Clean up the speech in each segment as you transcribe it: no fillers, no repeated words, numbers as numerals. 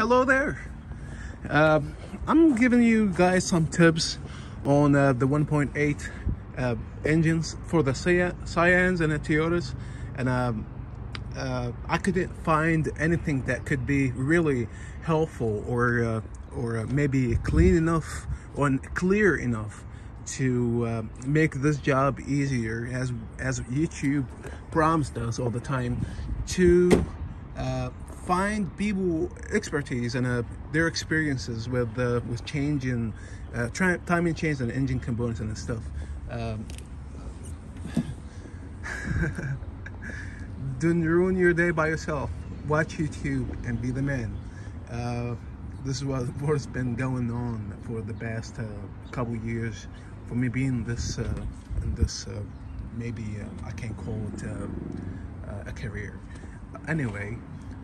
Hello there. I'm giving you guys some tips on the 1.8 engines for the Scions and the Toyotas, and I couldn't find anything that could be really helpful or maybe clean enough or clear enough to make this job easier, as YouTube promised us all the time, to find people expertise and their experiences with changing timing chains and engine components and stuff. Don't ruin your day by yourself. Watch YouTube and be the man. This is what's been going on for the past couple years for me, being this maybe I can't call it a career. Anyway,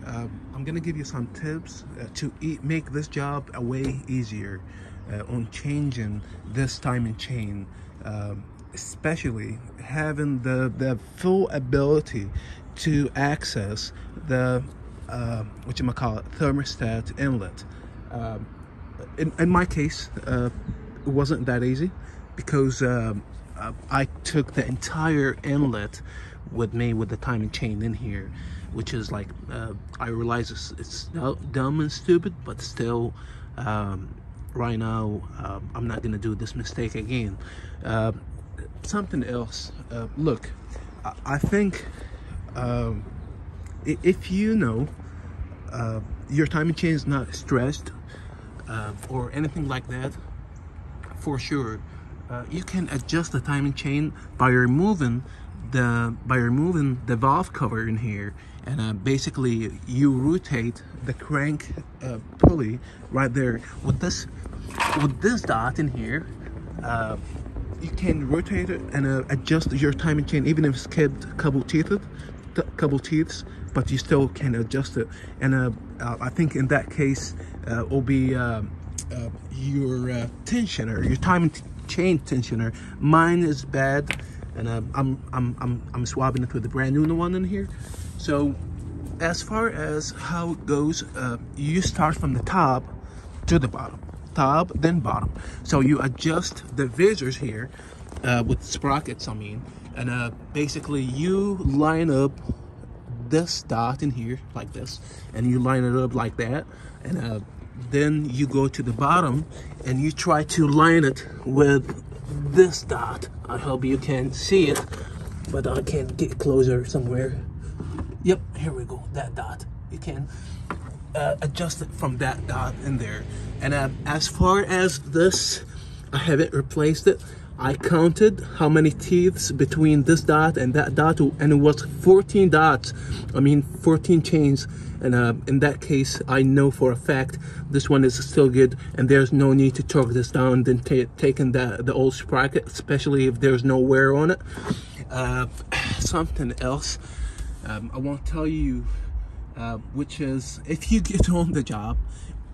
I'm gonna give you some tips to make this job a way easier on changing this timing chain, especially having the full ability to access the thermostat inlet. In my case, it wasn't that easy, because I took the entire inlet with me with the timing chain in here, which is like, I realize it's dumb and stupid, but still, right now, I'm not gonna do this mistake again. Something else, look, I think if you know your timing chain is not stressed or anything like that, for sure, you can adjust the timing chain by removing the valve cover in here, and basically you rotate the crank pulley right there with this dot in here. You can rotate it and adjust your timing chain, even if it's kept couple teeths, but you still can adjust it. And I think in that case will be your tensioner, your timing chain tensioner. Mine is bad, and I'm swapping it with the brand new one in here. So as far as how it goes, you start from the top to the bottom, top then bottom. So you adjust the visors here with sprockets, I mean, and basically you line up this dot in here like this, and you line it up like that, and then you go to the bottom and you try to line it with this dot. I hope you can see it, but I can't get closer somewhere. Yep, here we go, that dot. You can adjust it from that dot in there. And as far as this, I haven't replaced it. I counted how many teeths between this dot and that dot, and it was 14 dots. I mean 14 chains. And in that case, I know for a fact this one is still good, and there's no need to torque this down, then taking the old sprocket, especially if there's no wear on it. Something else I want to tell you, which is, if you get on the job,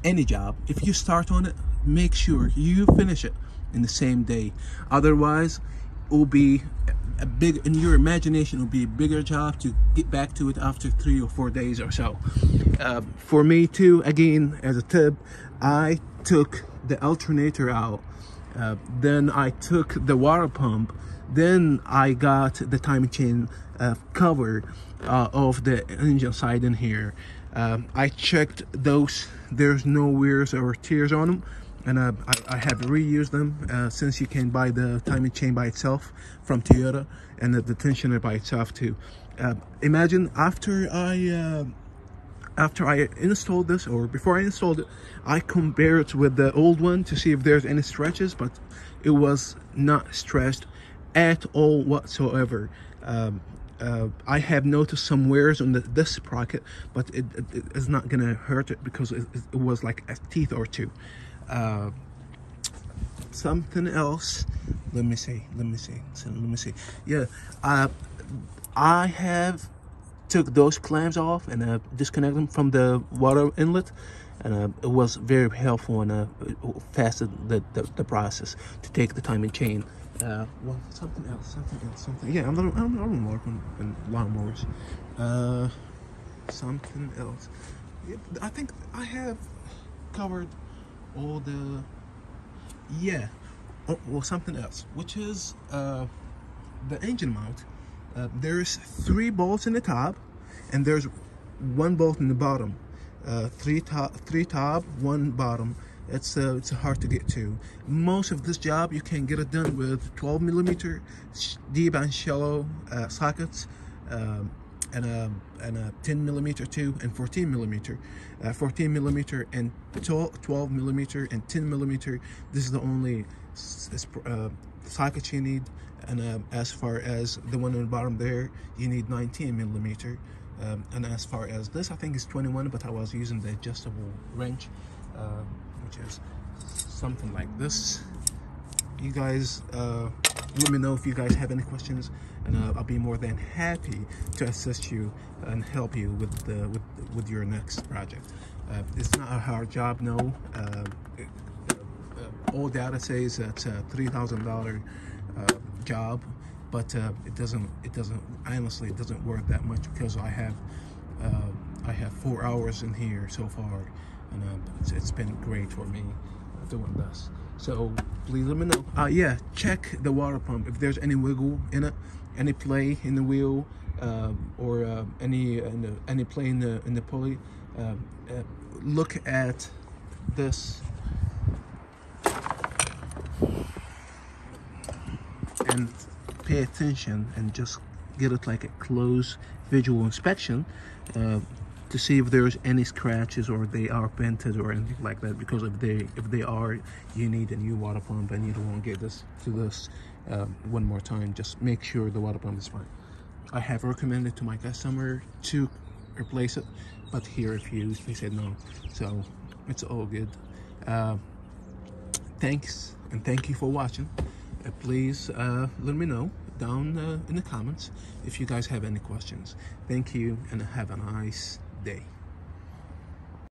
any job, if you start on it, make sure you finish it in the same day. Otherwise, it will be in your imagination, it will be a bigger job to get back to it after 3 or 4 days or so. For me too, again, as a tip, I took the alternator out, then I took the water pump, then I got the timing chain cover of the engine side in here. I checked those, there's no wears or tears on them, and I have reused them, since you can buy the timing chain by itself from Toyota, and the tensioner by itself too. Imagine after I installed this, or before I installed it, I compared it with the old one to see if there's any stretches, but it was not stretched at all whatsoever. I have noticed some wears on this sprocket, but it is not gonna hurt it, because it was like a teeth or two. Something else, let me see. Yeah, I have took those clamps off and disconnected them from the water inlet, and it was very helpful, and it fastened the process to take the timing chain. Well, something else. Yeah, I'm working on lawnmowers. Something else. I think I have covered all the, yeah. Oh, well, something else, which is the engine mount. There's 3 bolts in the top, and there's 1 bolt in the bottom. 3 top, 1 bottom. It's hard to get to. Most of this job you can get it done with 12mm deep and shallow sockets, and a 10mm too, and 14mm. 14mm and 12mm and 10mm. This is the only socket you need. And as far as the one on the bottom there, you need 19mm. And as far as this, I think it's 21, but I was using the adjustable wrench, which is something like this. You guys, let me know if you guys have any questions, and I'll be more than happy to assist you and help you with your next project. It's not a hard job, no. All data says that's a $3,000 job, but it doesn't honestly, it doesn't work that much, because I have 4 hours in here so far, and it's been great for me doing this. So please let me know. Yeah, check the water pump if there's any wiggle in it, any play in the wheel, or any play in the pulley. Look at this and pay attention, and just get it like a close visual inspection to see if there's any scratches or they are vented or anything like that. Because if they are, you need a new water pump, and you don't want to get this one more time. Just make sure the water pump is fine. I have recommended to my customer to replace it, but he refused. He said no, so it's all good. Thanks, and thank you for watching. Please let me know down in the comments if you guys have any questions. Thank you, and have a nice day.